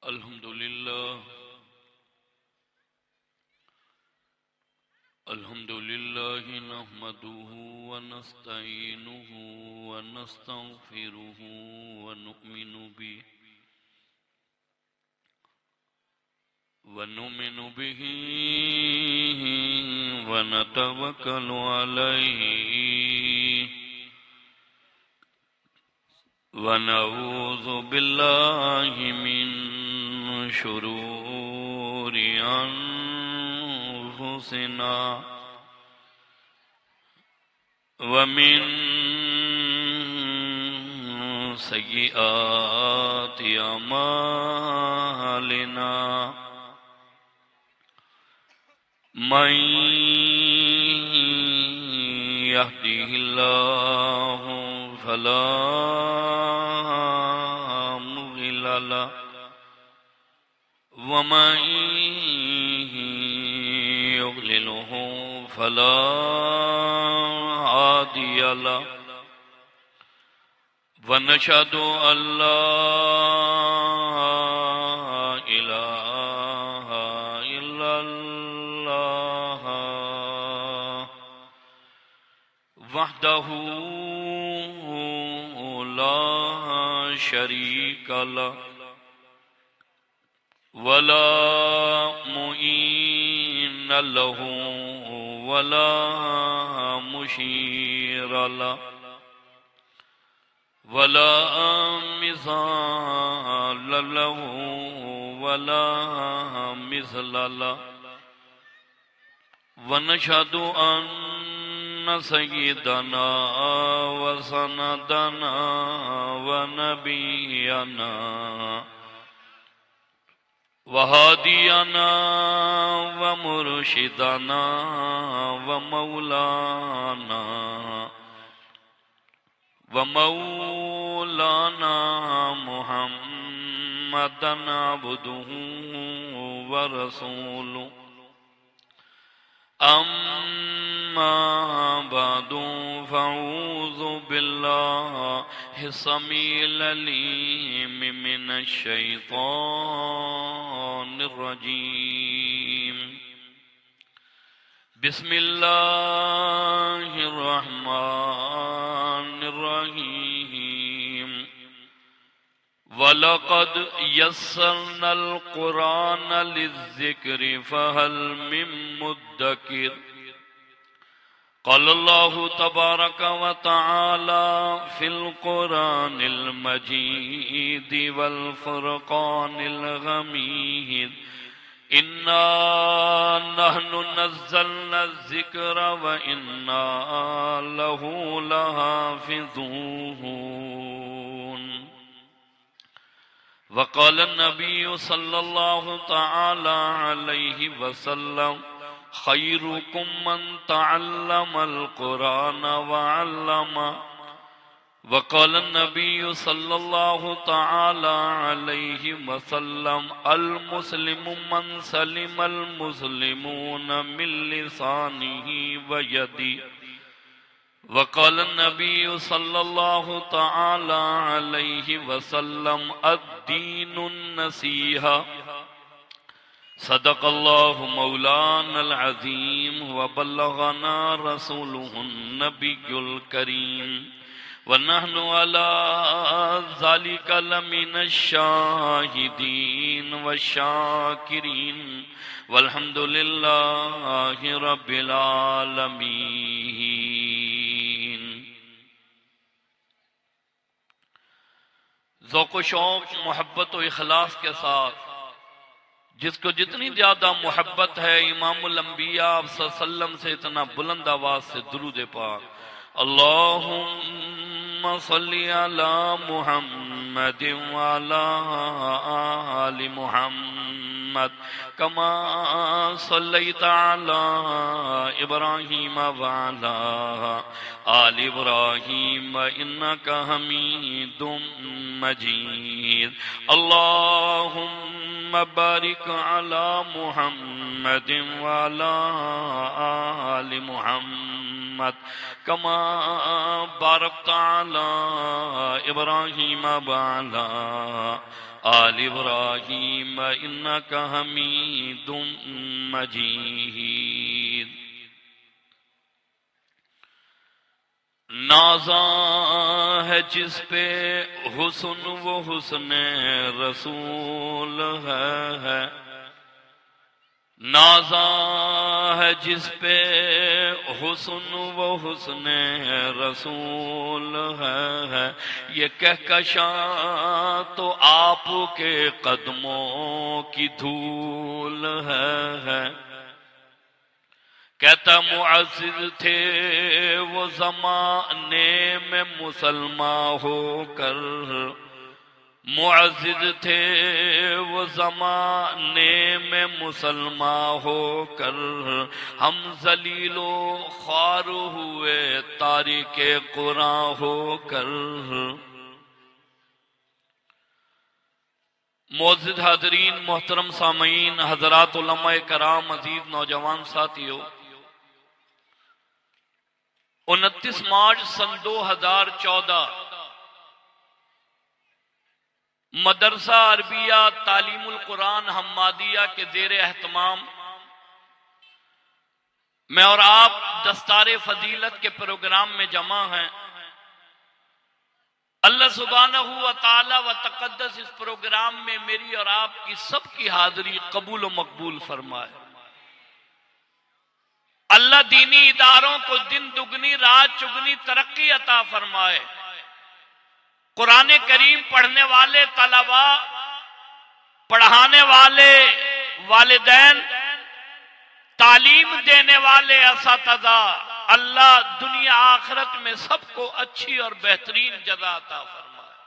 الحمد لله نحمده ونستعينه ونستغفره ونؤمن به ونتوكل عليه ونعوذ بالله من شرور أنفسنا ومن سيئات أعمالنا من يهده الله فلا مضل له ومن يضلله فلا هادي له ونشهد أن لا إله إلا الله وحده لا شريك له ولا معين له ولا مشير له ولا مثال له ولا مثل له ونشهد أن سيدنا وسندنا ونبينا وهادينا ومرشدنا ومولانا محمدا عبده ورسوله أما بعد فأعوذ بالله السميع العليم من الشيطان الرجيم بسم الله الرحمن الرحيم وَلَقَدْ يَسَّرْنَا الْقُرْآنَ لِلذِّكْرِ فَهَلْ مِن مُّدَّكِرٍ قال الله تبارك وتعالى في القرآن المجيد والفرقان الحميد إنا نحن نزلنا الذكر وإنا له لحافظون وقال النبي صلى الله تعالى عليه وسلم خيركم من تعلم القرآن وعلمه وقال النبي صلى الله تعالى عليه وسلم المسلم من سلم المسلمون من لسانه ويده وقال النبي صلى الله تعالى عليه وسلم الدين النصيحة صدق الله مولانا العظيم وبلغنا رسوله النبي الكريم ونحن على ذلك لمن الشاهدين والشاكرين والحمد لله رب العالمين. ذوق و شوق، محبت و اخلاص کے ساتھ جس کو جتنی زیادہ محبت ہے امام الانبیاء صلی اللہ علیہ وسلم سے اتنا بلند آواز سے درود پاک اللہم صلی علی محمد وعلی آل محمد کما صلیت علی ابراہیم وعلی آل ابراہیم انک حمید مجید اللہم بارک علی محمد وعلی آل محمد کما بارکت علی ابراہیم وعلی آل ابراہیم انک حمید مجید۔ نازاں ہے جس پہ حسن وہ حسن رسول ہے، نازاں ہے جس پہ حسن وہ حسن رسول ہے، یہ کہکشاں تو آپ کے قدموں کی دھول ہے۔ کہتا معزز تھے وہ زمانے میں مسلمان ہو کر، معزز تھے وہ زمانے میں مسلمان ہو کر، ہم ذلیل و خوار ہوئے تارک قرآن ہو کر۔ معزز حاضرین، محترم سامعین، حضرات علماء کرام، عزیز نوجوان ساتھیو، 29 مارچ سن 2014 مدرسہ عربیہ تعلیم القرآن حمادیہ کے زیر اہتمام میں اور آپ دستار فضیلت کے پروگرام میں جمع ہیں۔ اللہ سبحانہ و تعالی و تقدس اس پروگرام میں میری اور آپ کی سب کی حاضری قبول و مقبول فرمائے۔ اللہ دینی اداروں کو دن دگنی رات چگنی ترقی عطا فرمائے۔ قرآن کریم پڑھنے والے طلباء، پڑھانے والے والدین، تعلیم دینے والے اساتذہ، اللہ دنیا آخرت میں سب کو اچھی اور بہترین جزا عطا فرمائے۔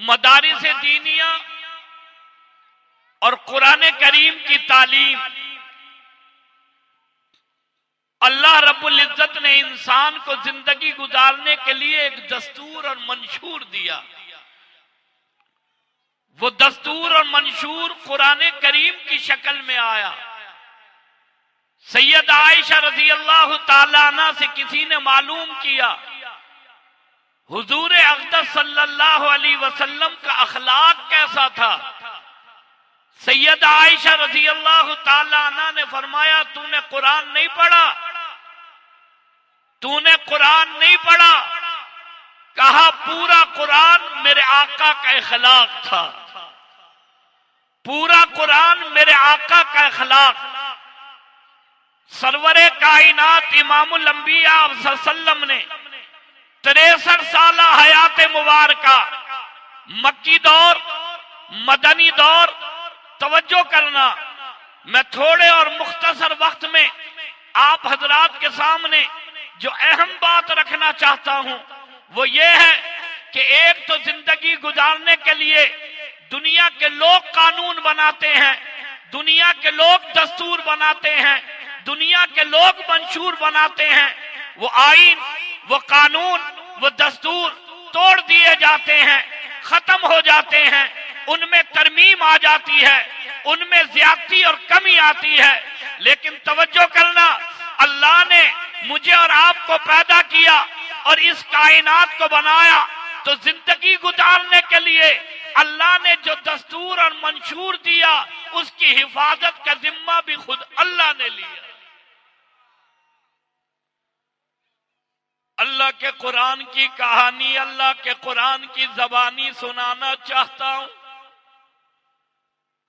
مدارس دینیہ اور قرآن کریم کی تعلیم، اللہ رب العزت نے انسان کو زندگی گزارنے کے لیے ایک دستور اور منشور دیا۔ وہ دستور اور منشور قرآن کریم کی شکل میں آیا۔ سید عائشہ رضی اللہ تعالیٰ عنہ سے کسی نے معلوم کیا حضور اقدس صلی اللہ علیہ وسلم کا اخلاق کیسا تھا۔ سید عائشہ رضی اللہ تعالیٰ عنہ نے فرمایا، تو نے قرآن نہیں پڑھا؟ تو نے قرآن نہیں پڑھا؟ کہا پورا قرآن میرے آقا کا اخلاق تھا، پورا قرآن میرے آقا کا اخلاق۔ سرور کائنات امام الانبیاء صلی اللہ علیہ وسلم نے 63 سالہ حیات مبارکہ، مکی دور، مدنی دور، توجہ کرنا، میں تھوڑے اور مختصر وقت میں آپ حضرات کے سامنے جو اہم بات رکھنا چاہتا ہوں وہ یہ ہے کہ ایک تو زندگی گزارنے کے لیے دنیا کے لوگ قانون بناتے ہیں، دنیا کے لوگ دستور بناتے ہیں، دنیا کے لوگ منشور بناتے ہیں۔ وہ آئین، وہ قانون، وہ دستور توڑ دیے جاتے ہیں، ختم ہو جاتے ہیں، ان میں ترمیم آ جاتی ہے، ان میں زیادتی اور کمی آتی ہے۔ لیکن توجہ کرنا، اللہ نے مجھے اور آپ کو پیدا کیا اور اس کائنات کو بنایا تو زندگی گزارنے کے لیے اللہ نے جو دستور اور منشور دیا اس کی حفاظت کا ذمہ بھی خود اللہ نے لیا۔ اللہ کے قرآن کی کہانی، اللہ کے قرآن کی زبانی سنانا چاہتا ہوں۔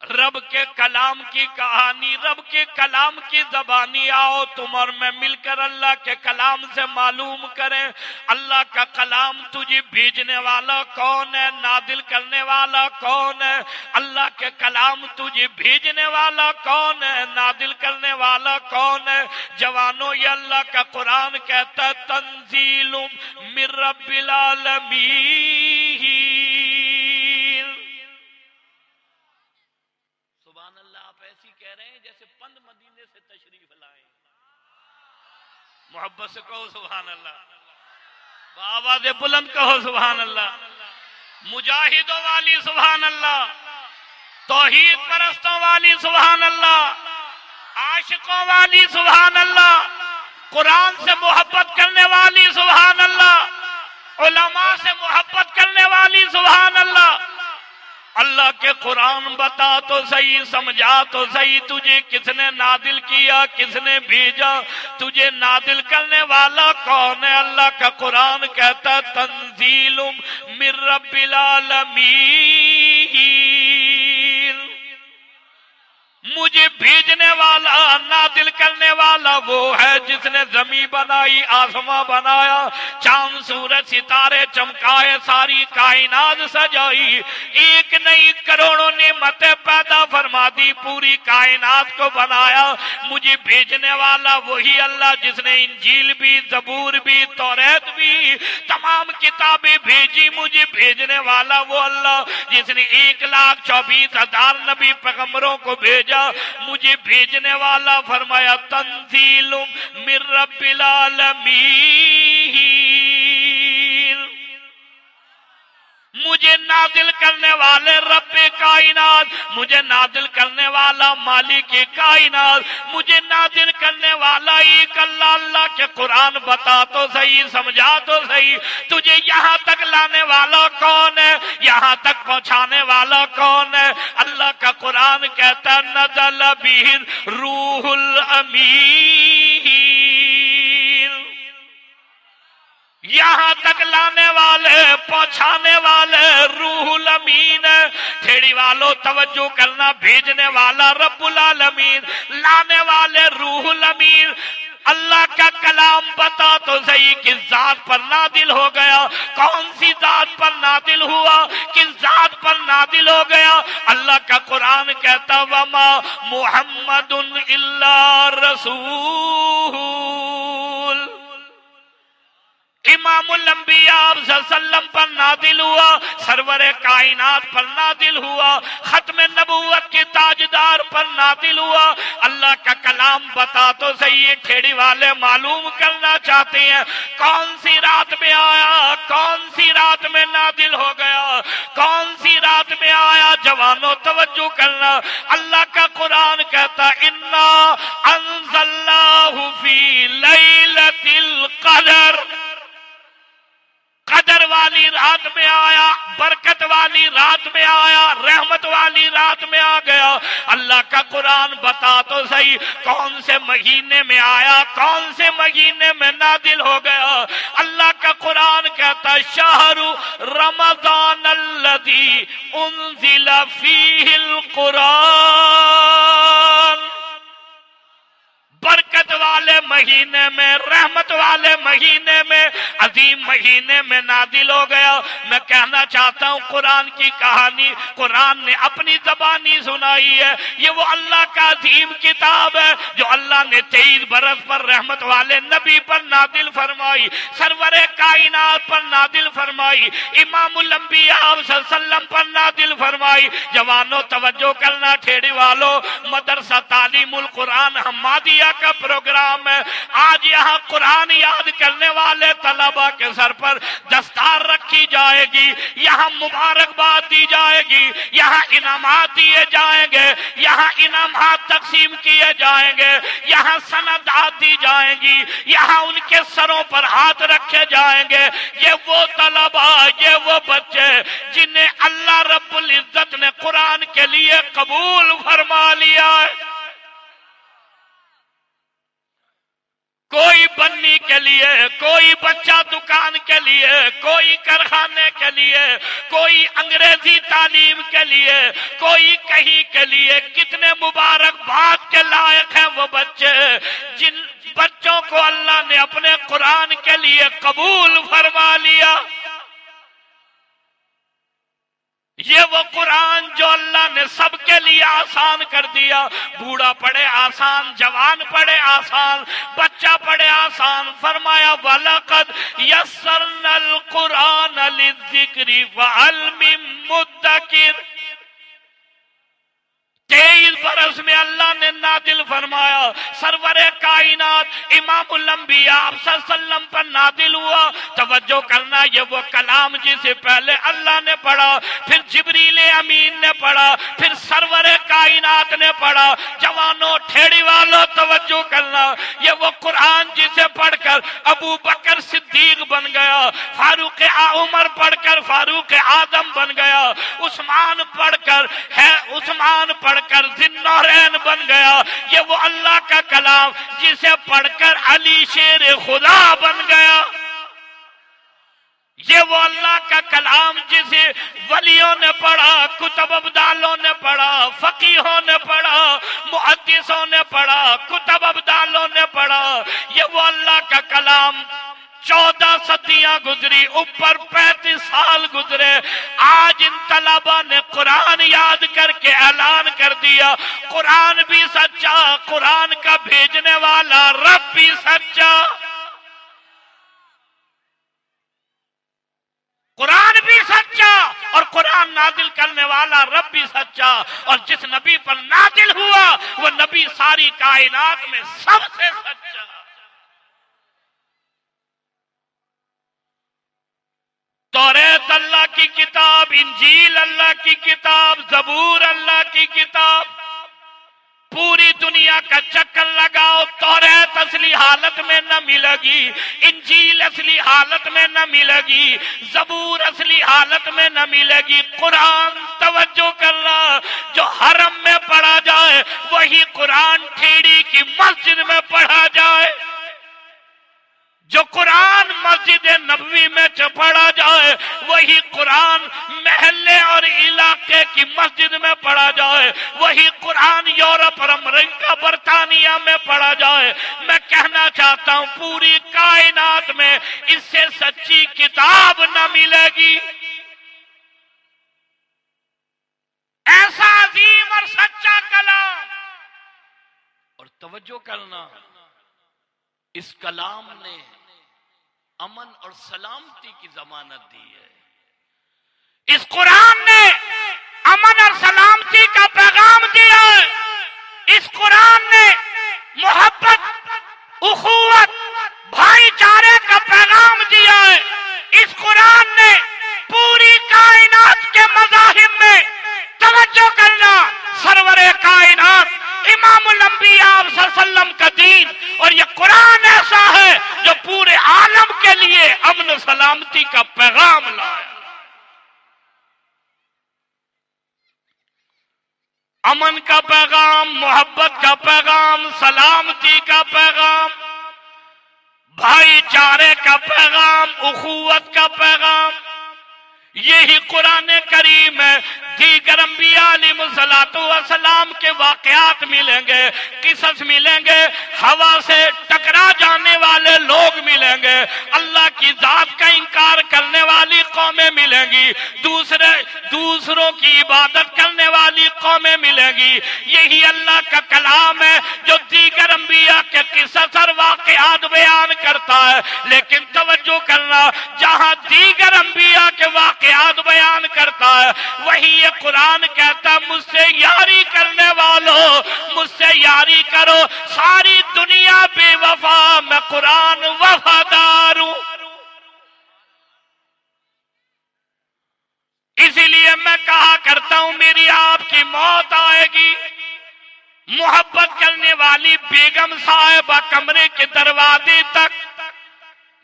رب کے کلام کی کہانی، رب کے کلام کی زبانی، آؤ تم اور میں مل کر اللہ کے کلام سے معلوم کریں اللہ کا کلام تجھے بھیجنے والا کون ہے، نازل کرنے والا کون ہے۔ اللہ کے کلام تجھے بھیجنے والا کون ہے، نازل کرنے والا کون ہے۔ جوانوں، یہ اللہ کا قرآن کہتا ہے تنزیل من رب العالمین۔ جیسے پند مدینے سے تشریف لائیں، محبت سے کہو سبحان اللہ، بآواز بلند کہو سبحان اللہ، مجاہدوں والی سبحان اللہ، توحید پرستوں والی سبحان اللہ، عاشقوں والی سبحان اللہ، قرآن سے محبت کرنے والی سبحان اللہ، علماء سے محبت کرنے والی سبحان اللہ۔ اللہ کے قرآن بتا تو صحیح، سمجھا تو صحیح، تجھے کس نے نازل کیا، کس نے بھیجا، تجھے نازل کرنے والا کون ہے؟ اللہ کا قرآن کہتا تنزیل من رب العالمین، مجھے بھیجنے والا، نازل کرنے والا وہ ہے جس نے زمین بنائی، آسمان بنایا، چاند سورج ستارے چمکائے، ساری کائنات سجائی، ایک نہیں کروڑوں نعمتیں پیدا فرما دی، پوری کائنات کو بنایا۔ مجھے بھیجنے والا وہی اللہ جس نے انجیل بھی، زبور بھی، توریت بھی، تمام کتابیں بھیجی۔ مجھے بھیجنے والا وہ اللہ جس نے 1,24,000 نبی پیغمبروں کو بھیجا۔ مجھے بھیجنے والا فرمایا تنزیل من رب العالمین، مجھے نازل کرنے والے رب کائنات، مجھے نازل کرنے والا مالک کائنات، مجھے نازل کرنے والا ایک اللہ۔ اللہ کے قرآن بتا تو صحیح، سمجھا تو صحیح، تجھے یہاں تک لانے والا کون ہے، یہاں تک پہنچانے والا کون ہے؟ اللہ کا قرآن کہتا نزل بہ روح الامین، یہاں تک لانے والے، پہنچانے والے روح الامین ہے۔ ٹھیڑی والوں توجہ کرنا، بھیجنے والا رب العالمین، لانے والے روح الامین۔ اللہ کا کلام بتا تو صحیح کس ذات پر نازل ہو گیا، کون سی ذات پر نازل ہوا، کس ذات پر نازل ہو گیا؟ اللہ کا قرآن کہتا وما محمد الا رسول، امام الانبیاء صلی اللہ علیہ وسلم پر نازل ہوا، سرور کائنات پر نازل ہوا، ختم نبوت کے تاجدار پر نازل ہوا۔ اللہ کا کلام بتا تو صحیح، ٹھیڑی والے معلوم کرنا چاہتے ہیں کون سی رات میں آیا، کون سی رات میں نازل ہو گیا، کون سی رات میں آیا؟ جوانوں توجہ کرنا، اللہ کا قرآن کہتا انا انزلناہ فی لیلۃ القدر، قدر والی رات میں آیا، برکت والی رات میں آیا، رحمت والی رات میں آ گیا۔ اللہ کا قرآن بتا تو صحیح کون سے مہینے میں آیا، کون سے مہینے میں نازل ہو گیا؟ اللہ کا قرآن کہتا شہر رمضان الذی انزل فیہ القرآن، برکت والے مہینے میں، رحمت والے مہینے میں، عظیم مہینے میں نازل ہو گیا۔ میں کہنا چاہتا ہوں قرآن کی کہانی قرآن نے اپنی زبانی سنائی ہے، یہ وہ اللہ کا عظیم کتاب ہے جو اللہ نے 23 برس پر رحمت والے نبی پر نازل فرمائی، سرور کائنات پر نازل فرمائی، امام الانبیاء صلی اللہ علیہ وسلم پر نازل فرمائی۔ جوانوں توجہ کرنا، ٹھیڑی والوں، مدرسہ تعلیم القرآن حمادیہ کا پروگرام ہے۔ آج یہاں قرآن یاد کرنے والے طلباء کے سر پر دستار رکھی جائے گی، یہاں مبارکباد دی جائے گی، یہاں انعامات دیے جائیں گے، یہاں انعامات تقسیم کیے جائیں گے، یہاں سندات دی جائیں گی، یہاں ان کے سروں پر ہاتھ رکھے جائیں گے۔ یہ وہ طلباء، یہ وہ بچے جنہیں اللہ رب العزت نے قرآن کے لیے قبول فرما لیا ہے۔ کوئی بنی کے لیے، کوئی بچہ دکان کے لیے، کوئی کارخانے کے لیے، کوئی انگریزی تعلیم کے لیے، کوئی کہیں کے لیے۔ کتنے مبارکباد کے لائق ہیں وہ بچے جن بچوں کو اللہ نے اپنے قرآن کے لیے قبول فرما لیا۔ یہ وہ قرآن جو اللہ نے سب کے لیے آسان کر دیا، بوڑھا پڑھے آسان، جوان پڑھے آسان، بچہ پڑھے آسان۔ فرمایا وَلَقَدْ يَسَّرْنَا الْقُرْآنَ لِلذِّكْرِ فَهَلْ مِن مُدَّكِرٍ، 23 برس میں اللہ نے نازل فرمایا، سرور کائنات امام الانبیاء صلی اللہ علیہ وسلم پر نازل ہوا۔ توجہ کرنا، یہ وہ کلام جسے پہلے اللہ نے پڑھا، پھر جبریل امین نے پڑھا، پھر سرور کائنات نے پڑھا۔ جوانوں، ٹھیڑی والوں، توجہ کرنا، یہ وہ قرآن جسے پڑھ کر ابو بکر صدیق بن گیا، فاروق عمر پڑھ کر فاروق اعظم بن گیا، عثمان پڑھ کر ذی النورین بن گیا۔ یہ وہ اللہ کا کلام جسے پڑھ کر علی شیر خدا بن گیا۔ یہ وہ اللہ کا کلام جسے ولیوں نے پڑھا، کتب ابدالوں نے پڑھا، فقیہوں نے پڑھا، محدثوں نے پڑھا، کتب ابدالوں نے پڑھا۔ یہ وہ اللہ کا کلام 14 صدیاں گزری، اوپر 35 سال گزرے، آج ان طلباء نے قرآن یاد کر کے اعلان کر دیا، قرآن بھی سچا، قرآن کا بھیجنے والا رب بھی سچا۔ قرآن بھی سچا اور قرآن نازل کرنے والا رب بھی سچا، اور جس نبی پر نازل ہوا وہ نبی ساری کائنات میں سب سے سچا۔ توریت اللہ کی کتاب، انجیل اللہ کی کتاب، زبور اللہ کی کتاب، پوری دنیا کا چکر لگاؤ، توریت اصلی حالت میں نہ ملے گی، انجیل اصلی حالت میں نہ ملے گی، زبور اصلی حالت میں نہ ملے گی۔ قرآن، توجہ کرنا، جو حرم میں پڑھا جائے وہی قرآن ٹھیڑی کی مسجد میں پڑھا جائے، جو قرآن مسجد نبوی میں پڑھا جائے وہی قرآن محلے اور علاقے کی مسجد میں پڑھا جائے، وہی قرآن یورپ اور امریکہ برطانیہ میں پڑھا جائے۔ میں کہنا چاہتا ہوں پوری کائنات میں اس سے سچی کتاب نہ ملے گی۔ ایسا عظیم اور سچا کلام، اور توجہ کرنا، اس کلام نے امن اور سلامتی کی ضمانت دی ہے۔ اس قرآن نے امن اور سلامتی کا پیغام دیا ہے۔ اس قرآن نے محبت، اخوت، بھائی چارے کا پیغام دیا ہے۔ اس قرآن نے پوری کائنات کے مذاہب میں، توجہ کرنا، سرور کائنات امام الانبیاء صلی اللہ علیہ وسلم کا دین اور یہ قرآن ایسا ہے جو پورے عالم کے لیے امن و سلامتی کا پیغام لایا۔ امن کا پیغام، محبت کا پیغام، سلامتی کا پیغام، بھائی چارے کا پیغام، اخوت کا پیغام، یہی قرآن کریم ہے۔ دیگر انبیاء علیہ السلام کے واقعات ملیں گے، قصص ملیں گے، ہوا سے ٹکرا جانے والے لوگ ملیں گے، اللہ کی ذات کا انکار کرنے والی قومیں ملیں گی، دوسروں کی عبادت کرنے والی قومیں ملیں گی۔ یہی اللہ کا کلام ہے جو دیگر انبیاء کے قصص اور واقعات بیان کرتا ہے۔ لیکن توجہ کرنا، جہاں دیگر انبیاء کے واقعات بیان کرتا ہے وہی یہ قرآن کہتا ہے مجھ سے یاری کرنے والوں، مجھ سے یاری کرو، ساری دنیا بے وفا، میں قرآن وفادار ہوں۔ اسی لیے میں کہا کرتا ہوں میری آپ کی موت آئے گی، محبت کرنے والی بیگم صاحبہ کمرے کے دروازے تک،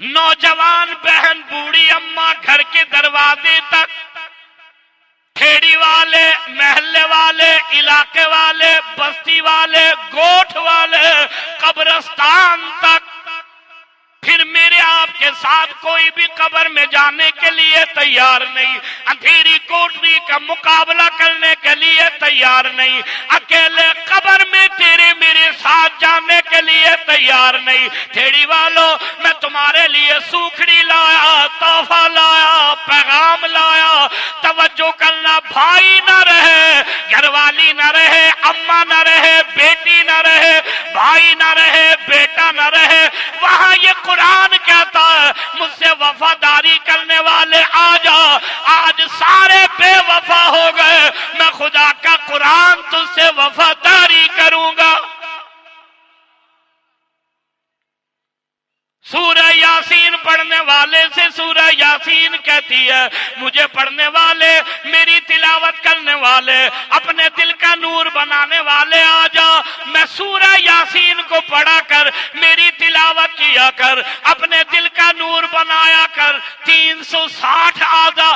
نوجوان بہن بوڑھی اماں گھر کے دروازے تک، کھیڑی والے، محلے والے، علاقے والے، بستی والے، گوٹھ والے، قبرستان تک، پھر میرے آپ کے ساتھ کوئی بھی قبر میں جانے کے لیے تیار نہیں، اندھیری کوٹری کا مقابلہ کرنے کے لیے تیار نہیں، اکیلے قبر میں تیرے میرے ساتھ جانے کے لیے تیار نہیں۔ ٹھیڑی والوں، میں تمہارے لیے سوکھڑی لایا، تحفہ لایا، پیغام لایا۔ توجہ کرنا، بھائی نہ رہے، گھر والی نہ رہے، اماں نہ رہے، بیٹی نہ رہے، بھائی نہ رہے، بیٹا نہ رہے، وہاں یہ قرآن کہتا ہے مجھ سے وفاداری کرنے والے آ جا۔ آج سارے بے وفا ہو گئے، میں خدا کا قرآن تجھ سے وفاداری کروں گا۔ سورہ یاسین پڑھنے والے سے سورہ یاسین کہتی ہے مجھے پڑھنے والے، میری تلاوت کرنے والے، اپنے دل کا نور بنانے والے آ جا، میں سورہ یاسین کو پڑھا کر، میری تلاوت کیا کر، اپنے دل کا نور بنایا کر۔ 360 اعضاء،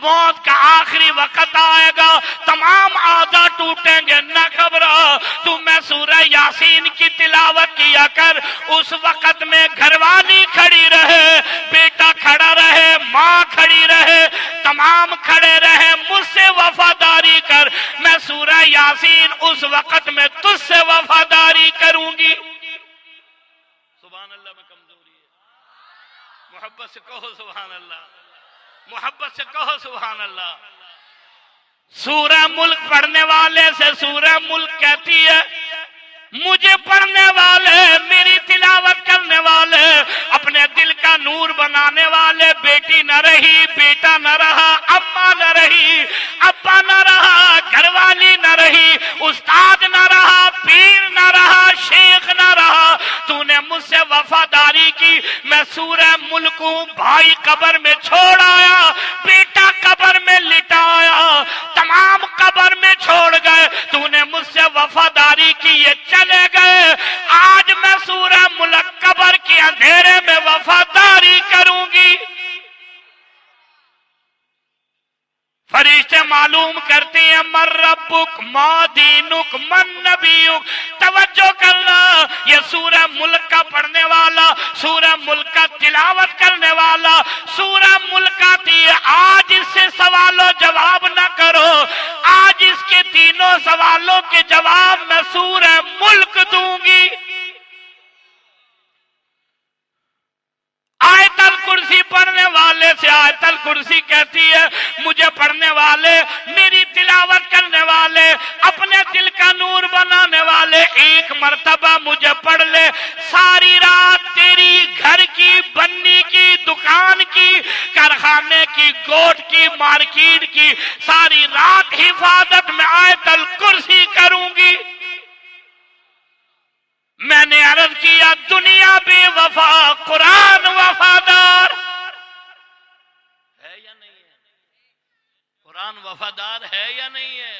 موت کا آخری وقت آئے گا، تمام اعضاء ٹوٹیں گے، نہ گھبرا، تو میں سورہ یاسین کی تلاوت کیا کر۔ اس وقت میں گھر والی کھڑی رہے، بیٹا کھڑا رہے، ماں کھڑی رہے، تمام کھڑے رہے، مجھ سے وفاداری کر، میں سورہ یاسین اس وقت میں تجھ سے وفاداری کروں گی۔ سبحان اللہ میں کمزوری ہے، محبت سے کہو سبحان اللہ، محبت سے کہو سبحان اللہ۔ سورہ ملک پڑھنے والے سے سورہ ملک کہتی ہے مجھے پڑھنے والے، میری تلاوت کرنے والے، اپنے دل کا نور بنانے والے، بیٹی نہ رہی، بیٹا نہ رہا، اماں نہ رہی، ابا نہ رہا، گھر والی نہ رہی، استاد نہ رہا، پیر نہ رہا، شیخ نہ رہا، تو نے مجھ سے وفاداری کی، میں سورہ ملک ہوں، بھائی قبر میں چھوڑ آیا، بیٹا قبر میں لٹایا، تمام قبر میں چھوڑ گئے، تو نے مجھ سے وفاداری کی، یہ چلے گئے، آج میں سورہ ملک قبر کے اندھیرے میں وفاداری کروں گی۔ فرشتے معلوم کرتے ہیں من ربک ما دینک من نبیک۔ توجہ کرنا، یہ سورہ ملک کا پڑھنے والا، سورہ ملک کا تلاوت کرنے والا، سورہ ملک آتی ہے، آج اس سے سوال و جواب نہ کرو، آج اس کے تینوں سوالوں کے جواب میں سورہ ملک دوں گی۔ آیت الکرسی پڑھنے والے سے آیت الکرسی کہتی ہے مجھے پڑھنے والے، میری تلاوت کرنے والے، اپنے دل کا نور بنانے والے، ایک مرتبہ مجھے پڑھ لے، ساری رات تیری گھر کی، بنی کی، دکان کی، کارخانے کی، گوٹ کی، مارکیٹ کی، ساری رات حفاظت میں آیت الکرسی کروں گی۔ میں نے عرض کیا دنیا بے وفا، قرآن وفادار ہے یا نہیں ہے؟ قرآن وفادار ہے یا نہیں ہے؟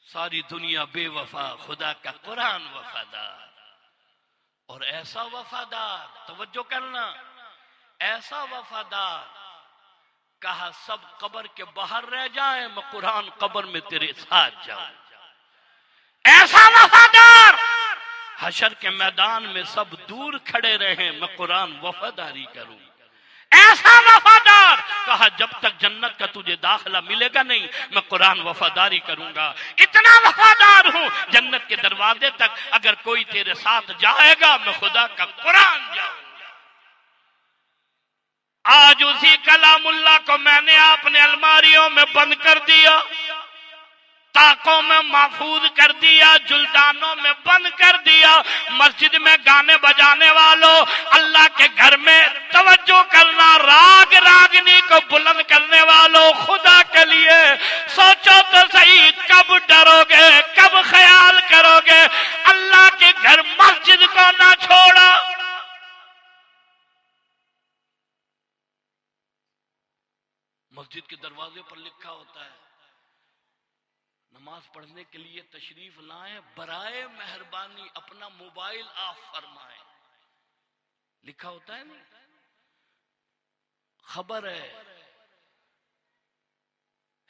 ساری دنیا بے وفا، خدا کا قرآن وفادار، اور ایسا وفادار، توجہ کرنا، ایسا وفادار، کہا سب قبر کے باہر رہ جائیں، میں قرآن قبر میں تیرے ساتھ جاؤں۔ ایسا وفادار، حشر کے میدان میں سب دور کھڑے رہیں، میں قرآن وفاداری کروں۔ ایسا وفادار، کہا جب تک جنت کا تجھے داخلہ ملے گا نہیں، میں قرآن وفاداری کروں گا۔ اتنا وفادار ہوں، جنت کے دروازے تک اگر کوئی تیرے ساتھ جائے گا، میں خدا کا قرآن جاؤں گا۔ آج اسی کلام اللہ کو میں نے اپنے الماریوں میں بند کر دیا، طاقوں میں محفوظ کر دیا، جلدانوں میں بند کر دیا۔ مسجد میں گانے بجانے والوں، اللہ کے گھر میں توجہ کرنا، راگ راگنی کو بلند کرنے والوں، خدا کے لیے سوچو تو صحیح، کب ڈرو گے، کب خیال کرو گے اللہ کے گھر مسجد کو نہ چھوڑا۔ مسجد کے دروازے پر لکھا ہوتا ہے نماز پڑھنے کے لیے تشریف لائیں، برائے مہربانی اپنا موبائل آف فرمائیں، لکھا ہوتا ہے نہیں؟ خبر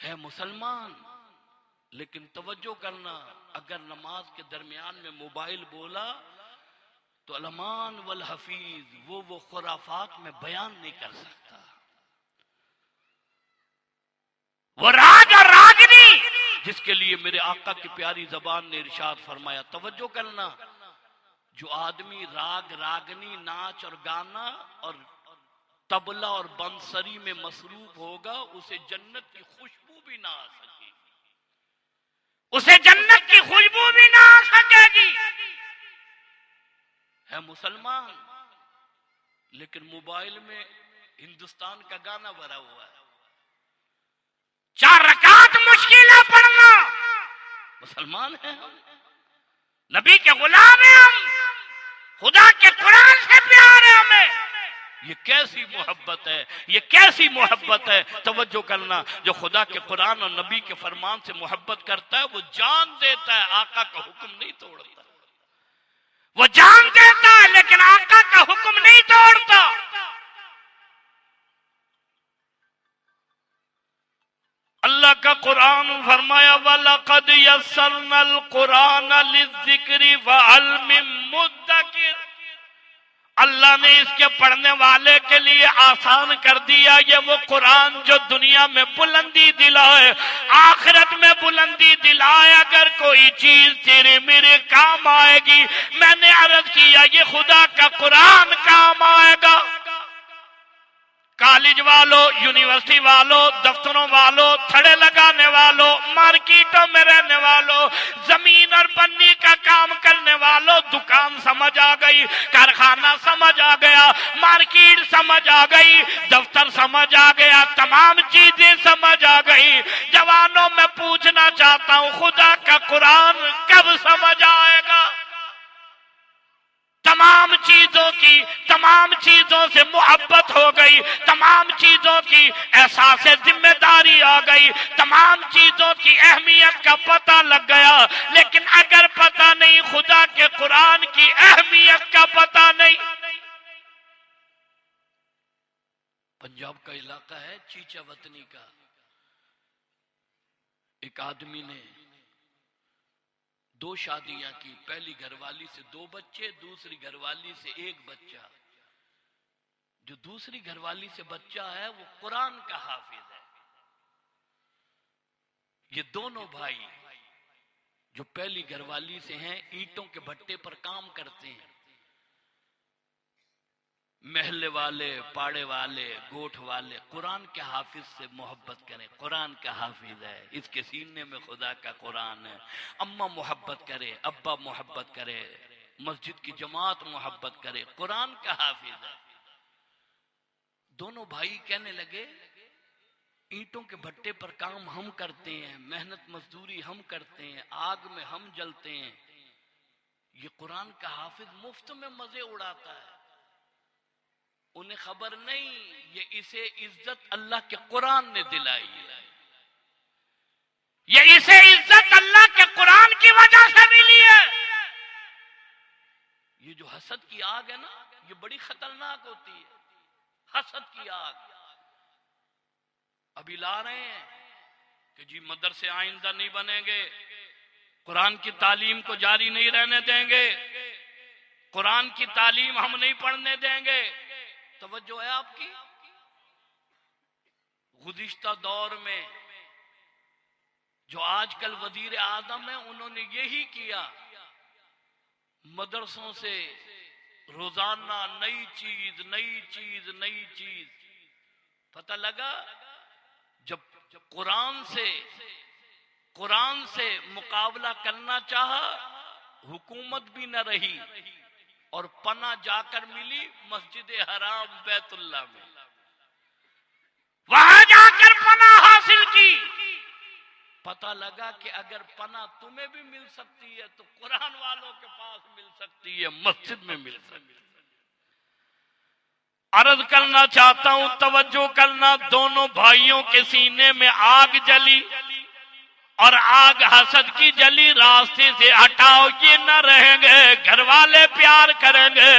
ہے مسلمان، لیکن توجہ کرنا، اگر نماز کے درمیان میں موبائل بولا تو الامان والحفیظ، وہ خرافات میں بیان نہیں کر سکتا، وہ راگ اور راگنی جس کے لیے میرے آقا کی پیاری زبان نے ارشاد فرمایا۔ توجہ کرنا، جو آدمی راگ راگنی، ناچ اور گانا اور طبلہ اور بنسری میں مصروف ہوگا، اسے جنت کی خوشبو بھی نہ آ سکے گی، اسے جنت کی خوشبو بھی نہ آ سکے گی۔ ہے مسلمان، لیکن موبائل میں ہندوستان کا گانا بھرا ہوا ہے۔ 4 رکعت مشکل ہے پڑھنا، مسلمان ہیں ہم، نبی کے غلام ہیں ہم، خدا کے قرآن سے پیار ہے ہمیں. یہ کیسی محبت ہے، یہ کیسی محبت ہے. توجہ کرنا، جو خدا کے قرآن اور نبی کے فرمان سے محبت کرتا ہے وہ جان دیتا ہے، آقا کا حکم نہیں توڑتا. وہ جان دیتا ہے لیکن آقا کا حکم نہیں توڑتا. اللہ کا قرآن فرمایا وَلَقَدْ يَسَّرْنَا الْقُرْآنَ لِلذِّكْرِ فَهَلْ مِن مُدَّكِرٍ. اللہ نے اس کے پڑھنے والے کے لیے آسان کر دیا. یہ وہ قرآن جو دنیا میں بلندی دلائے، آخرت میں بلندی دلائے. اگر کوئی چیز تیرے میرے کام آئے گی، میں نے عرض کیا یہ خدا کا قرآن کام آئے گا. کالج والوں، یونیورسٹی والوں، دفتروں والوں، تھڑے لگانے والوں، مارکیٹوں میں رہنے والوں، زمین اور بنی کا کام کرنے والوں، دکان سمجھ آ گئی، کارخانہ سمجھ آ گیا، مارکیٹ سمجھ آ گئی، دفتر سمجھ آ گیا، تمام چیزیں سمجھ آ گئی. جوانوں میں پوچھنا چاہتا ہوں خدا کا قرآن کب سمجھ آئے گا؟ تمام چیزوں سے محبت ہو گئی، تمام چیزوں کی احساس ذمہ داری آ گئی، تمام چیزوں کی اہمیت کا پتہ لگ گیا. لیکن اگر پتہ نہیں خدا کے قرآن کی اہمیت کا پتہ نہیں. پنجاب کا علاقہ ہے چیچا وطنی کا. ایک آدمی نے 2 شادیاں کی، پہلی گھر والی سے 2 بچے، دوسری گھر والی سے 1 بچہ. جو دوسری گھر والی سے بچہ ہے وہ قرآن کا حافظ ہے. یہ دونوں بھائی جو پہلی گھر والی سے ہیں اینٹوں کے بھٹے پر کام کرتے ہیں. محلے والے، پاڑے والے، گوٹھ والے قرآن کے حافظ سے محبت کریں. قرآن کا حافظ ہے، اس کے سینے میں خدا کا قرآن ہے. اماں محبت کرے، ابا محبت کرے، مسجد کی جماعت محبت کرے، قرآن کا حافظ ہے. دونوں بھائی کہنے لگے اینٹوں کے بھٹے پر کام ہم کرتے ہیں، محنت مزدوری ہم کرتے ہیں، آگ میں ہم جلتے ہیں، یہ قرآن کا حافظ مفت میں مزے اڑاتا ہے. انہیں خبر نہیں یہ اسے عزت اللہ کے قرآن نے دلائی ہے، یہ اسے عزت اللہ کے قرآن کی وجہ سے ملی ہے. یہ جو حسد کی آگ ہے نا، یہ بڑی خطرناک ہوتی ہے. حسد کی آگ ابھی لا رہے ہیں کہ جی مدرسے آئندہ نہیں بنیں گے، قرآن کی تعلیم کو جاری نہیں رہنے دیں گے، قرآن کی تعلیم ہم نہیں پڑھنے دیں گے. توجہ ہے آپ کی؟ گزشتہ دور میں جو آج کل وزیر اعظم ہیں انہوں نے یہی کیا. مدرسوں سے روزانہ نئی چیز پتہ لگا. جب قرآن سے مقابلہ کرنا چاہا، حکومت بھی نہ رہی اور پناہ جا کر ملی مسجد حرام بیت اللہ میں. وہاں جا کر پناہ حاصل کی. پتہ لگا کہ اگر پناہ تمہیں بھی مل سکتی ہے تو قرآن والوں کے پاس مل سکتی ہے، مسجد میں مل سکتی ہے. عرض کرنا چاہتا ہوں، توجہ کرنا، دونوں بھائیوں کے سینے میں آگ جلی اور آگ حسد کی جلی. راستے سے ہٹاؤ، یہ نہ رہیں گے. گھر والے پیار کریں گے،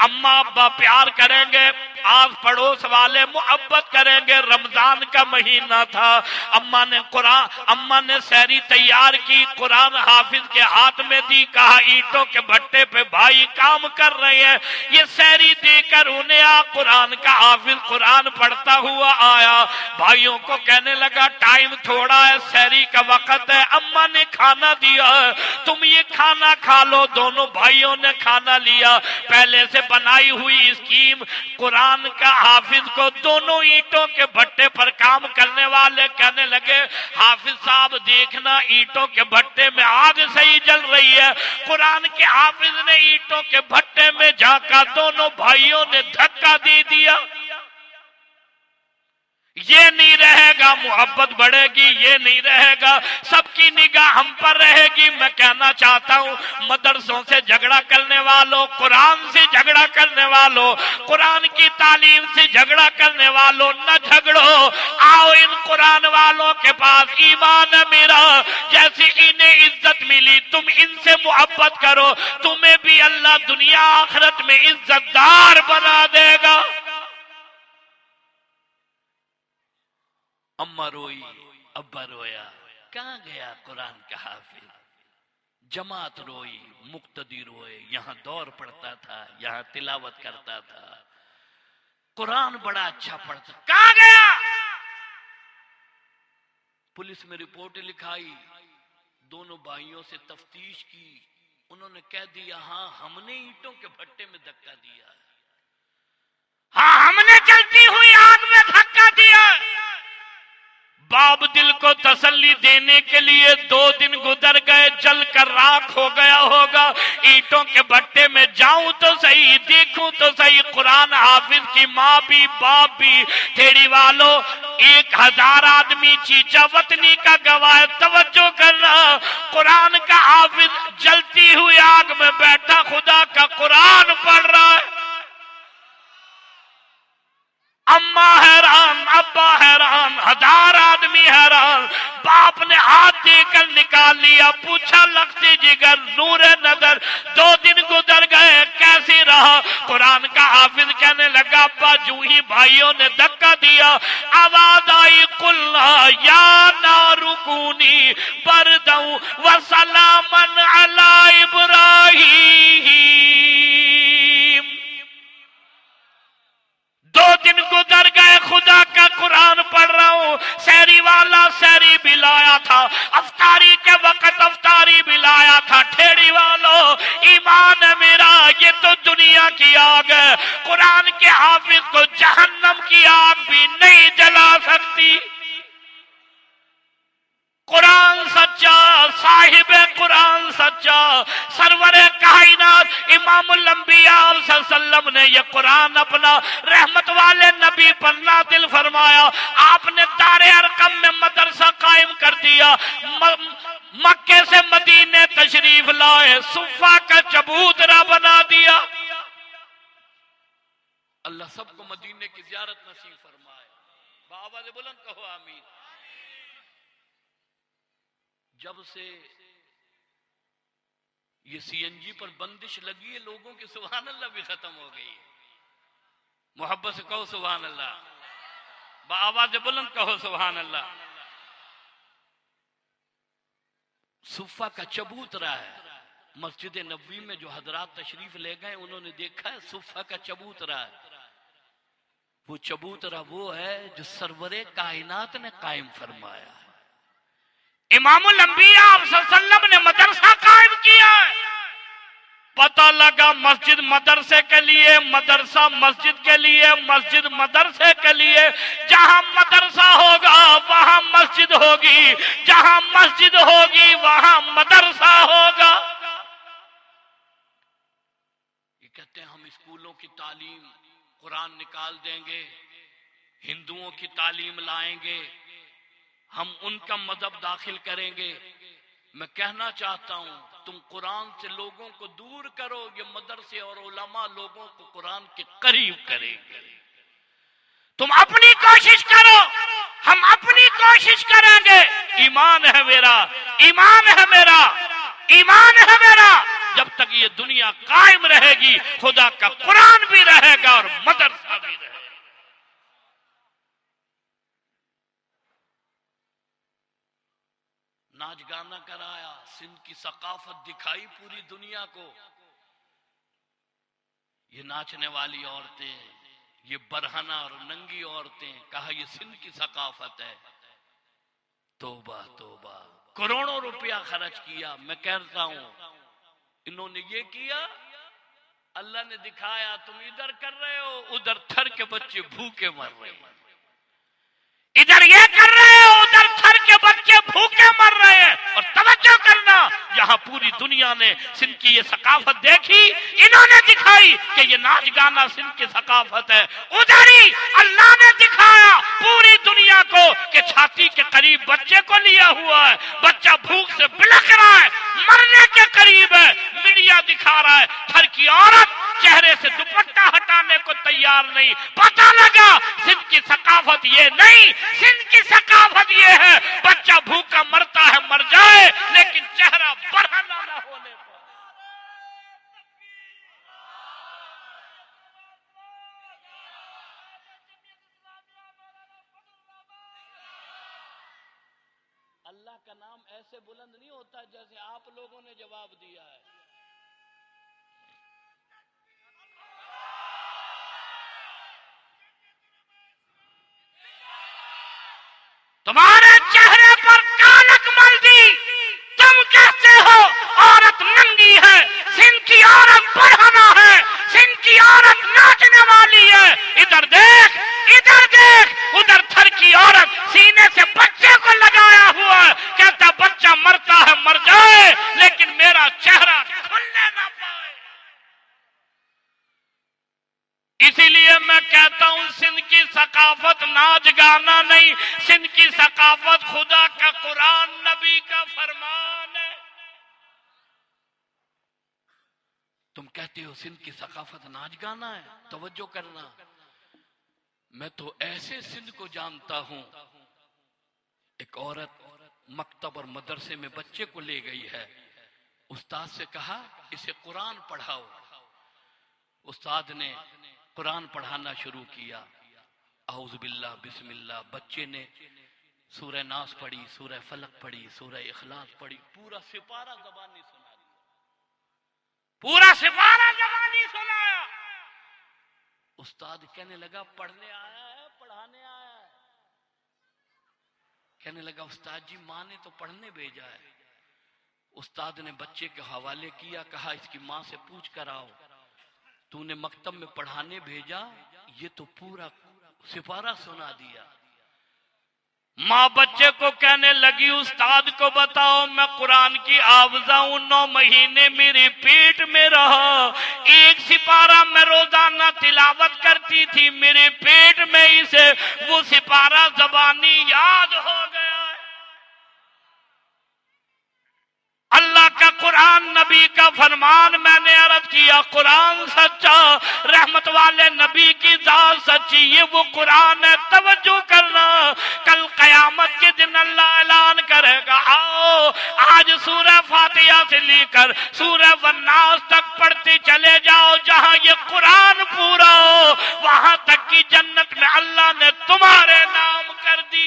اماں ابا پیار کریں گے، آس پڑوس والے محبت کریں گے. رمضان کا مہینہ تھا، اماں نے سحری تیار کی، قرآن حافظ کے ہاتھ میں دی، کہا اینٹوں کے بھٹے پہ بھائی کام کر رہے ہیں، یہ سحری دے کر انہیں قرآن کا حافظ قرآن پڑھتا ہوا آیا. بھائیوں کو کہنے لگا ٹائم تھوڑا ہے، سحری کا وقت ہے، اماں نے کھانا دیا ہے، تم یہ کھانا کھا لو. دونوں بھائیوں نے کھانا لیا. پہلے سے بنائی ہوئی اسکیم، قرآن کا حافظ کو دونوں اینٹوں کے بھٹے پر کام کرنے والے کہنے لگے حافظ صاحب دیکھنا اینٹوں کے بھٹے میں آگ صحیح جل رہی ہے. قرآن کے حافظ نے اینٹوں کے بھٹے میں جھانکا، دونوں بھائیوں نے دھکا دے دیا. یہ نہیں رہے گا، محبت بڑھے گی، یہ نہیں رہے گا، سب کی نگاہ ہم پر رہے گی۔ میں کہنا چاہتا ہوں مدرسوں سے جھگڑا کرنے والوں، قرآن سے جھگڑا کرنے والوں، قرآن کی تعلیم سے جھگڑا کرنے والوں، نہ جھگڑو، آؤ ان قرآن والوں کے پاس، ایمان ہے میرا، جیسی انہیں عزت ملی تم ان سے محبت کرو، تمہیں بھی اللہ دنیا آخرت میں عزت دار بنا دے گا۔ اماں روئی، ابا رویا، کہاں گیا قرآن کا حافظ؟ جماعت روئی، مقتدی روئے، یہاں دور پڑتا تھا، یہاں تلاوت کرتا تھا، قرآن بڑا اچھا پڑھتا، کہاں گیا؟ پولیس میں رپورٹ لکھائی، دونوں بھائیوں سے تفتیش کی، انہوں نے کہہ دیا ہاں ہم نے اینٹوں کے بھٹے میں دھکا دیا، ہاں ہم نے جلتی ہوئی آگ میں دھکا دیا۔ باپ دل کو تسلی دینے کے لیے 2 دن گزر گئے، جل کر راکھ ہو گیا ہوگا، اینٹوں کے بھٹے میں جاؤں تو صحیح، دیکھوں تو صحیح۔ قرآن حافظ کی ماں بھی باپ بھی، تھیڑی والوں 1000 آدمی چیچا وطنی کا گواہ، توجہ کرنا، قرآن کا حافظ جلتی ہوئی آگ میں بیٹھا خدا کا قرآن پڑھ رہا ہے۔ اماں حیران، ابا حیران، 1000 آدمی حیران، باپ نے ہاتھ دے کر نکال لیا، پوچھا لختی جگر، نور نظر، 2 دن گزر گئے، کیسی رہا؟ قرآن کا حافظ کہنے لگا ابا جو ہی بھائیوں نے دھکا دیا، آواز آئی قلنا یا نار کونی برداً وسلاما علی ابراہیم۔ 2 دن گزر گئے، خدا کا قرآن پڑھ رہا ہوں، سحری والا سحری بھی لایا تھا، افطاری کے وقت افطاری بھی لایا تھا، ٹھیڑی والوں ایمان ہے میرا، یہ تو دنیا کی آگ ہے، قرآن کے حافظ کو جہنم کی آگ بھی نہیں جلا سکتی۔ قرآن سچا، صاحب قرآن سچا، سرور کائنات امام الانبیاء صلی اللہ علیہ وسلم نے یہ قرآن اپنا رحمت والے نبی پر نازل فرمایا، آپ نے دار ارقم میں مدرسہ قائم کر دیا، مکے سے مدینے تشریف لائے، صفہ کا چبوترا بنا دیا۔ اللہ سب کو مدینے کی زیارت نصیب فرمائے، بآواز بلند کہو آمین۔ جب سے یہ سی این جی پر بندش لگی ہے، لوگوں کی سبحان اللہ بھی ختم ہو گئی ہے، محبت سے کہو سبحان اللہ، بآواز بلند کہو سبحان اللہ۔ صفہ کا چبوترا ہے، مسجد نبوی میں جو حضرات تشریف لے گئے انہوں نے دیکھا ہے صفہ کا چبوترا ہے، وہ چبوترا وہ ہے جو سرور کائنات نے قائم فرمایا ہے۔ امام الانبیاء صلی اللہ علیہ وسلم نے مدرسہ قائم کیا ہے، پتہ لگا مسجد مدرسے کے لیے، مدرسہ مسجد کے لیے، مسجد مدرسے کے لیے، جہاں مدرسہ ہوگا وہاں مسجد ہوگی، جہاں مسجد ہوگی وہاں مدرسہ ہوگا۔ یہ کہتے ہیں ہم اسکولوں کی تعلیم قرآن نکال دیں گے، ہندوؤں کی تعلیم لائیں گے، ہم ان کا مذہب داخل کریں گے۔ میں کہنا چاہتا ہوں تم قرآن سے لوگوں کو دور کرو، یہ مدرسے اور علماء لوگوں کو قرآن کے قریب کریں گے۔ تم اپنی کوشش کرو، ہم اپنی کوشش کریں گے، ایمان ہے میرا، ایمان ہے میرا، ایمان ہے میرا، جب تک یہ دنیا قائم رہے گی خدا کا قرآن بھی رہے گا اور مدرسہ بھی رہے گا۔ ناچ گانا کرایا، سندھ کی ثقافت دکھائی پوری دنیا کو، یہ ناچنے والی عورتیں، یہ برہنہ اور ننگی عورتیں، کہا یہ سندھ کی ثقافت ہے۔ توبہ توبہ، کروڑوں روپیہ خرچ کیا۔ میں کہتا ہوں انہوں نے یہ کیا، اللہ نے دکھایا تم ادھر کر رہے ہو، ادھر تھر کے بچے بھوکے مر رہے ہیں۔ ادھر یہ کر رہے ہیں، ادھر تھر کے بچے بھوکے مر رہے ہیں. اور توجہ کرنا، یہاں پوری دنیا نے سندھ کی یہ ثقافت دیکھی، انہوں نے دکھائی کہ یہ ناچ گانا سندھ کی ثقافت ہے. ادھر ہی اللہ نے دکھایا پوری دنیا کو کہ چھاتی کے قریب بچے کو لیا ہوا ہے، بچہ بھوک سے بلک رہا ہے، مرنے کے قریب ہے، میڈیا دکھا رہا ہے. تھر کی عورت چہرے سے دوپٹہ ہٹانے کو تیار نہیں. پتہ لگا سندھ کی ثقافت یہ نہیں، سندھ کی ثقافت یہ ہے بچہ بھوکا مرتا ہے مر جائے لیکن چہرہ برہنہ نہ ہونے پر. اللہ کا نام ایسے بلند نہیں ہوتا جیسے آپ لوگوں نے جواب دیا ہے. تمہارے چہرے پر کالک مل دی، تم کہتے ہو عورت ننگی ہے، سندھ کی عورت برہنہ ہے، سندھ کی عورت ناچنے والی ہے. ادھر دیکھ، ادھر دیکھ، ادھر تھر کی عورت سینے سے بچے کو لگایا ہوا ہے، کہتا بچہ مرتا ہے مر جائے لیکن میرا چہرہ کھلنے نہ پائے. اسی لیے میں کہتا ہوں سندھ کی ثقافت ناچ گانا نہیں، سندھ کی ثقافت خدا کا قرآن نبی کا فرمان ہے. تم کہتے ہو سندھ کی ثقافت ناچ گانا ہے، توجہ کرنا. میں تو ایسے سندھ کو جانتا ہوں، ایک عورت مکتب اور مدرسے میں بچے کو لے گئی ہے، استاد سے کہا اسے قرآن پڑھاؤ. استاد نے قرآن پڑھانا شروع کیا، اعوذ باللہ بسم اللہ. بچے نے سورہ ناس پڑھی، سورہ فلق پڑھی، سورہ اخلاص پڑھی، پورا سپارہ زبانی سنا دیا، پورا سپارہ زبانی سنایا. استاد کہنے لگا پڑھنے آیا ہے پڑھانے آیا ہے؟ کہنے لگا استاد جی ماں نے تو پڑھنے بھیجا ہے. استاد نے بچے کے حوالے کیا، کہا اس کی ماں سے پوچھ کر آؤ، تو نے مکتب میں پڑھانے بھیجا، یہ تو پورا سپارہ سنا دیا. ماں بچے کو کہنے لگی استاد کو بتاؤ میں قرآن کی حافظہ ہوں، 9 مہینے میری پیٹ میں رہا، ایک سپارہ میں روزانہ تلاوت کرتی تھی، میرے پیٹ میں اسے وہ سپارہ زبانی یاد ہو گیا. اللہ کا قرآن نبی کا فرمان، میں نے عرض کیا قرآن سچا، رحمت والے نبی کی ذات سچی، یہ وہ قرآن ہے. توجہ کرنا، کل قیامت کے دن اللہ اعلان کرے گا آؤ آج سورہ فاتحہ سے لے کر سورہ والناس تک پڑھتے چلے جاؤ، جہاں یہ قرآن پورا ہو وہاں تک کی جنت میں اللہ نے تمہارے نام کر دی.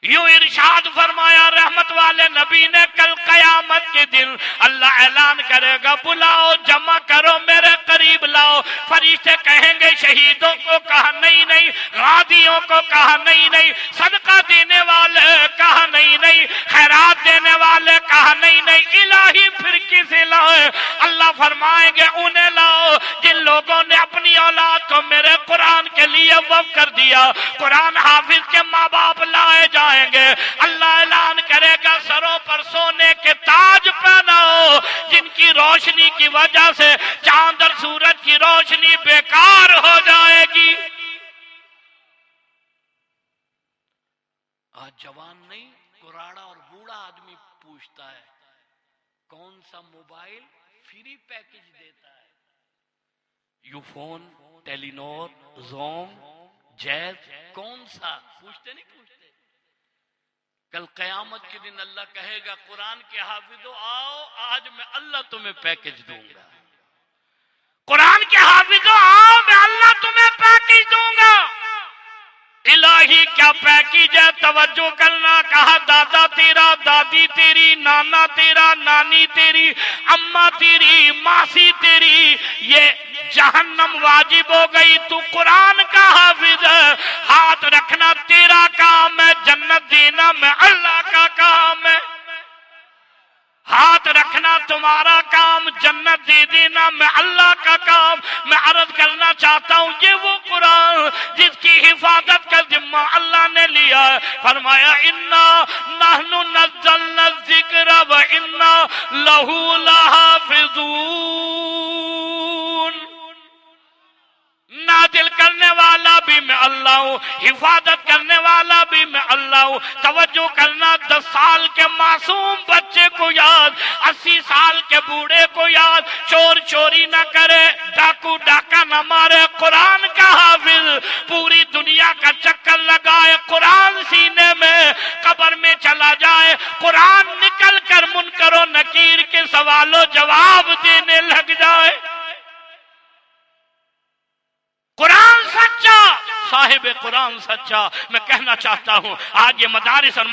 یوں ارشاد فرمایا رحمت والے نبی نے، کل قیامت کے دن اللہ اعلان کرے گا بلاؤ جمع کرو میرے قریب لاؤ. فرشتے کہیں گے شہیدوں کو کہا نہیں نہیں، غازیوں کو کہا نہیں نہیں، صدقہ دینے والے کہا نہیں نہیں، خیرات دینے والے کہا نہیں نہیں، الہی پھر کسے لائے؟ اللہ فرمائیں گے انہیں لاؤ جن لوگوں نے اپنی اولاد کو میرے قرآن کے لیے وقف کر دیا. قرآن حافظ کے ماں باپ لائے جائیں گے. اللہ اعلان کرے گا سروں پر سونے کے تاج پہناؤ، جن کی روشنی کی وجہ سے چاند اور سورج کی روشنی بیکار ہو جائے گی. آج جوان نہیں، کوراڑا اور بوڑھا آدمی پوچھتا ہے کون سا موبائل فری پیکج دیتا ہے. Ufone, Telenor, Zoom, Jazz, کون سا پوچھتے نہیں پوچھتے. کل قیامت کے دن اللہ کہے گا قرآن کے حافظوں آؤ آج میں اللہ تمہیں پیکج دوں گا. قرآن کے حافظوں آؤ میں اللہ تمہیں پیکج دوں گا. الہی کیا پیکج ہے؟ توجہ کرنا. کہا دادا تیرا، دادی تیری، نانا تیرا، نانی تیری، اماں تیری، ماسی تیری، یہ جہنم واجب ہو گئی، تو قرآن کا حافظ ہے، ہاتھ رکھنا تیرا کام ہے، جنت دینا میں اللہ کا کام ہے. ہاتھ رکھنا تمہارا کام، جنت دے دینا میں اللہ کا کام. میں عرض کرنا چاہتا ہوں یہ وہ قرآن جس کی حفاظت کا ذمہ اللہ نے لیا ہے. فرمایا انا نحن نزلنا الذکر و انا لہ لحافظون. نازل کرنے والا بھی میں اللہ ہوں، حفاظت کرنے والا بھی میں اللہ ہوں. توجہ کرنا، 10 سال کے معصوم بچے کو یاد، 80 سال کے بوڑھے کو یاد. چور چوری نہ کرے، ڈاکو ڈاکہ نہ مارے، قرآن کا حافظ پوری دنیا کا چکر لگائے، قرآن سینے میں قبر میں چلا جائے، قرآن نکل کر منکر و نکیر کے سوال و جواب دینے لگ جائے. قرآن سچا، صاحب قرآن سچا. میں کہنا چاہتا ہوں آج یہ مدارس اور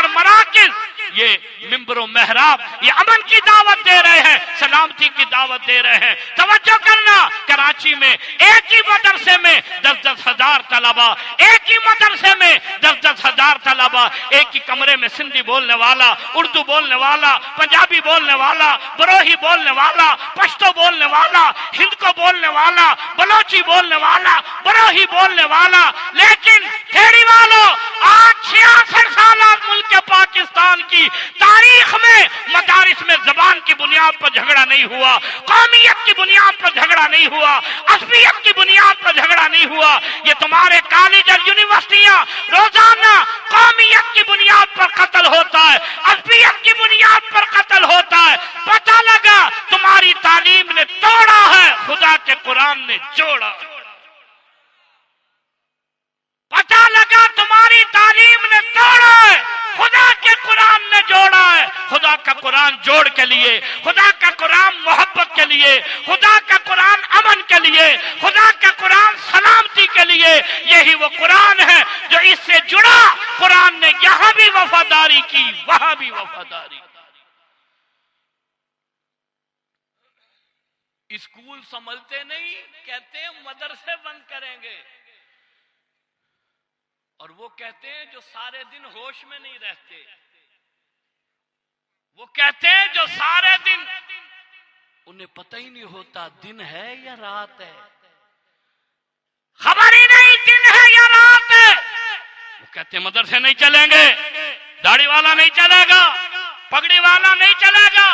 مراکز، یہ منبر و محراب، یہ امن کی دعوت دے رہے ہیں، سلامتی کی دعوت دے رہے ہیں. توجہ کرنا، کراچی میں ایک ہی مدرسے میں 10-10 ہزار طلبا، ایک ہی مدرسے میں 10-10 ہزار طلبا، ایک ہی کمرے میں سندھی بولنے والا، اردو بولنے والا، پنجابی بولنے والا، بروہی بولنے والا، پشتو بولنے والا، ہند کو بولنے والا، بلوچی بولنے والا، بروہی بولنے والا. لیکن کھیڑی والوں، آج 66 سالہ ملک پاکستان کی تاریخ میں مدارس میں زبان کی بنیاد پر جھگڑا نہیں ہوا، قومیت کی بنیاد پر جھگڑا نہیں ہوا، عصبیت کی بنیاد پر جھگڑا نہیں ہوا. یہ تمہارے کالج اور یونیورسٹیاں روزانہ قومیت کی بنیاد پر قتل ہوتا ہے، عصبیت کی بنیاد پر قتل ہوتا ہے. پتہ لگا تمہاری تعلیم نے توڑا ہے، خدا کے قرآن نے جوڑا. پتہ لگا تمہاری تعلیم نے توڑا ہے، خدا کے قرآن نے جوڑا ہے. خدا کا قرآن جوڑ کے لیے، خدا کا قرآن محبت کے لیے، خدا کا قرآن امن کے لیے، خدا کا قرآن سلامتی کے لیے. یہی وہ قرآن ہے جو اس سے جڑا. قرآن نے یہاں بھی وفاداری کی، وہاں بھی وفاداری کی. اسکول سنبھلتے نہیں، کہتے ہیں مدرسے بند کریں گے. اور وہ کہتے ہیں جو سارے دن ہوش میں نہیں رہتے، وہ کہتے ہیں جو سارے دن انہیں پتہ ہی نہیں ہوتا دن ہے یا رات ہے، خبر ہی نہیں دن ہے یا رات ہے. وہ کہتے ہیں مدرسے نہیں چلیں گے، داڑھی والا نہیں چلے گا، پگڑی والا نہیں چلے گا.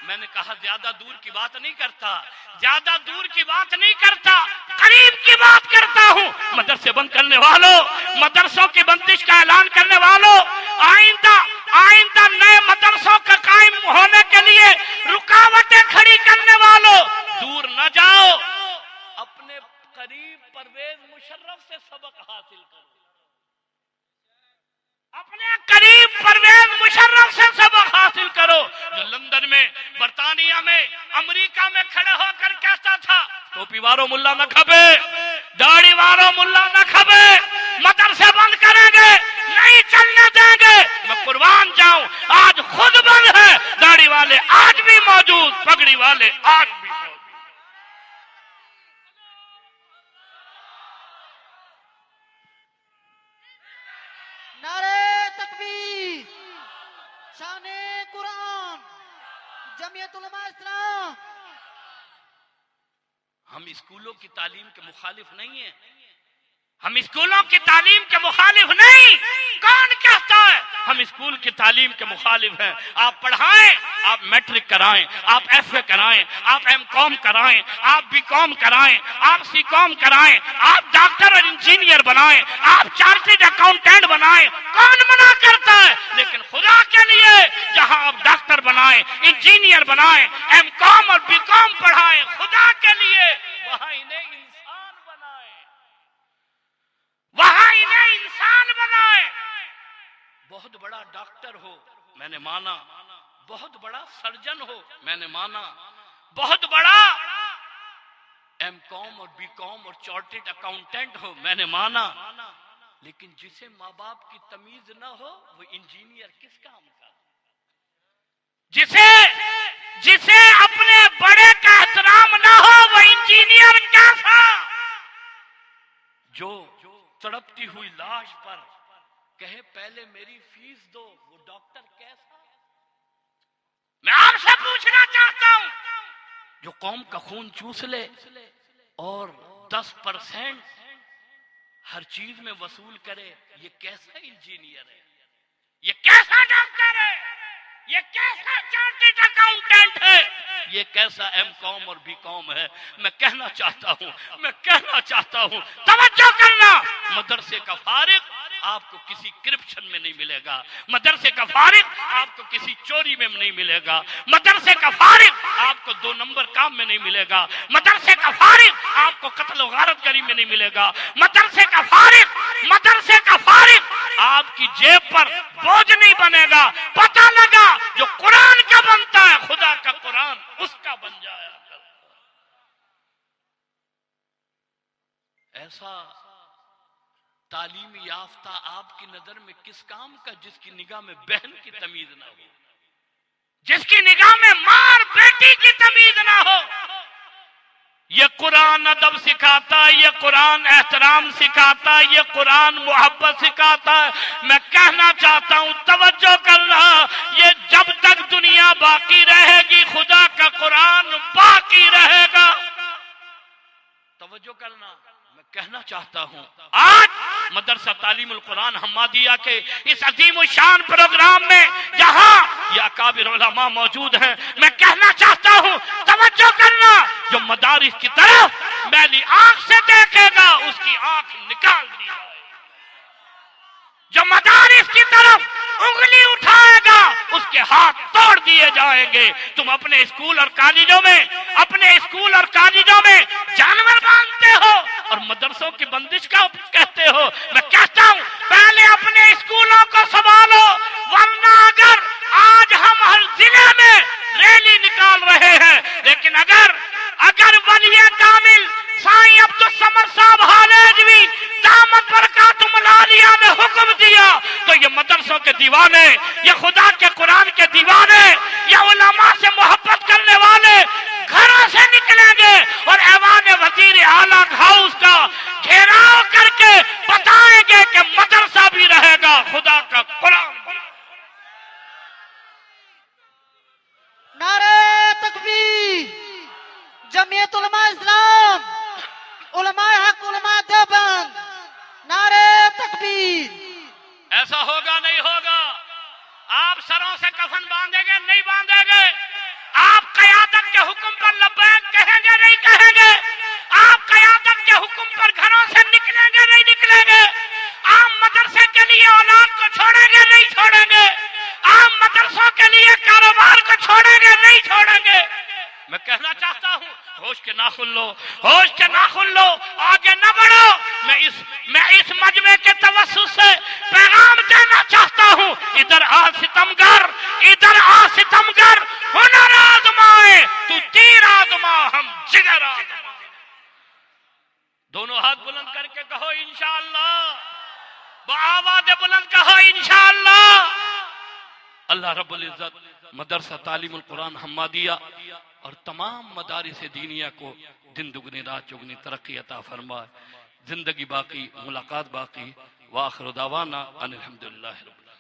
میں نے کہا زیادہ دور کی بات نہیں کرتا، زیادہ دور کی بات نہیں کرتا، قریب کی بات کرتا ہوں. مدرسے بند کرنے والوں، مدرسوں کی بندش کا اعلان کرنے والوں، آئندہ نئے مدرسوں کا قائم ہونے کے لیے رکاوٹیں کھڑی کرنے والوں، دور نہ جاؤ، اپنے قریب پرویز مشرف سے سبق حاصل کرو. اپنے قریب پرویز مشرف سے سبق حاصل کرو، جو لندن میں، برطانیہ میں، امریکہ میں کھڑے ہو کر کہتا تھا ٹوپی وارو ملا نہ کھبے، داڑھی وارو ملا نہ کھبے، مدرسے بند کریں گے، نہیں چلنے دیں گے. میں قربان جاؤں، آج خود بند ہے. داڑھی والے آج بھی موجود، پگڑی والے آج بھی موجود. نعرہ تکبیر، شان قرآن، جمعیت علماء اسلام. ہم اسکولوں کی تعلیم کے مخالف نہیں ہیں، ہم اسکولوں کی تعلیم کے مخالف نہیں. کون کہتا ہے ہم اسکول کی تعلیم کے مخالف ہیں؟ آپ پڑھائیں، آپ میٹرک کرائیں، آپ ایف اے کرائیں، آپ ایم کام کرائیں، آپ بی کام کرائیں، آپ سی کام کرائیں، آپ ڈاکٹر اور انجینئر بنائیں، آپ چارٹرڈ اکاؤنٹنٹ بنائیں. کون منع کرتا ہے؟ لیکن خدا کے لیے جہاں آپ ڈاکٹر بنائیں، انجینئر بنائیں، ایم کام اور بی کام پڑھائیں، خدا کے لیے وہاں انہیں انسان بنائیں، وہاں انہیں انسان بنائیں. بہت بڑا ڈاکٹر ہو، میں نے مانا. بہت بڑا سرجن ہو، میں نے مانا. بہت بڑا ایم کام اور بی کام اور چارٹرڈ اکاؤنٹنٹ ہو، میں نے مانا. لیکن جسے ماں باپ کی تمیز نہ ہو وہ انجینئر کس کام کا؟ جسے اپنے بڑے کا احترام نہ ہو وہ انجینئر کیسا؟ جو تڑپتی ہوئی لاش پر کہے پہلے میری فیس دو، وہ ڈاکٹر کیسا؟ میں آپ سے پوچھنا چاہتا ہوں، جو قوم کا خون چوس لے اور 10% ہر چیز میں وصول کرے، یہ کیسا انجینئر ہے، یہ کیسا ڈاکٹر ہے، یہ کیسا چارٹرڈ اکاؤنٹنٹ ہے، یہ کیسا ایم کام اور بی کام ہے۔ میں کہنا چاہتا ہوں توجہ کرنا، مدرسے کا فارغ آپ کو کسی کرپشن میں نہیں ملے گا، مدرسے کا فارغ آپ کو کسی چوری میں نہیں ملے گا، مدرسے کا فارغ آپ کو 2 نمبر کام میں نہیں ملے گا، مدرسے کا فارغ آپ کو قتل و غارت گری میں نہیں ملے گا، مدرسے کا فارغ آپ کی جیب پر بوجھ نہیں بنے گا۔ پتہ لگا جو قرآن کا بنتا ہے خدا کا قرآن اس کا بن جایا کرتا۔ ایسا تعلیم یافتہ آپ کی نظر میں کس کام کا جس کی نگاہ میں بہن کی تمیز نہ ہو، جس کی نگاہ میں ماں اور بیٹی کی تمیز نہ ہو۔ یہ قرآن ادب سکھاتا ہے، یہ قرآن احترام سکھاتا ہے، یہ قرآن محبت سکھاتا ہے۔ میں کہنا چاہتا ہوں توجہ کرنا، یہ جب تک دنیا باقی رہے گی خدا کا قرآن باقی رہے گا۔ توجہ کرنا، میں کہنا چاہتا ہوں آج مدرسہ تعلیم القرآن حمادیہ کے اس عظیم الشان پروگرام میں جہاں یہ اکابر علماء موجود ہیں، میں کہنا چاہتا ہوں توجہ کرنا، جو مدارس کی طرف میلی آنکھ سے دیکھے گا اس کی آنکھ نکال دی جائے، جو مدارس کی طرف انگلی اٹھائے گا اس کے ہاتھ توڑ دیے جائیں گے۔ تم اپنے اسکول اور کالجوں میں جانور باندھتے ہو اور مدرسوں کی بندش کا کہتے ہو۔ میں کہتا ہوں پہلے اپنے اسکولوں کو سنبھالو، ورنہ اگر آج ہم ہر ضلع میں ریلی نکال رہے ہیں، لیکن اگر ولی کامل سائیں عبدالصمد صاحب حالیجوی دامت برکاتہم العالیہ نے حکم دیا تو یہ مدرسوں کے دیوانے، یہ خدا کے قرآن کے دیوانے، یہ علماء سے محبت کرنے والے گھروں سے نکلیں گے اور ایوان وزیر اعلیٰ ہاؤس کا گھیراؤ کر کے بتائیں گے کہ مدرسہ بھی رہے گا، خدا کا قرآن بھی۔ نعرہ تکبیر، جمعیت علماء اسلام، علماء حق، علماء دیوبند، نعرہ تکبیر۔ ایسا ہوگا نہیں ہوگا؟ آپ سروں سے کفن باندھیں گے نہیں باندھیں گے؟ آپ قیادت کے حکم پر لبیک کہیں گے نہیں کہیں گے؟ آپ قیادت کے حکم پر گھروں سے نکلیں گے نہیں نکلیں گے؟ آپ مدرسے کے لیے اولاد کو چھوڑیں گے نہیں چھوڑیں گے؟ آپ مدرسوں کے لیے کاروبار کو چھوڑیں گے نہیں چھوڑیں گے؟ میں کہنا چاہتا ہوں ہوش کے ناخن لو، ہوش کے ناخن لو، آگے نہ بڑھو۔ میں اس مجمع کے توسط سے پیغام دینا چاہتا ہوں، ادھر آ ستمگر، ادھر آ ستمگر، ہنر آزمائے تو تیر آزما، ہم جگر آزما۔ دونوں ہاتھ بلند کر کے کہو انشاءاللہ، بآواز بلند کہو انشاءاللہ۔ اللہ رب العزت مدرسہ تعلیم القرآن حمادیہ اور تمام مدارس دینیہ کو دن دگنی رات چگنی ترقی عطا فرمائے۔ زندگی باقی، ملاقات باقی۔ وآخر دعوانا ان الحمدللہ رب العالمین۔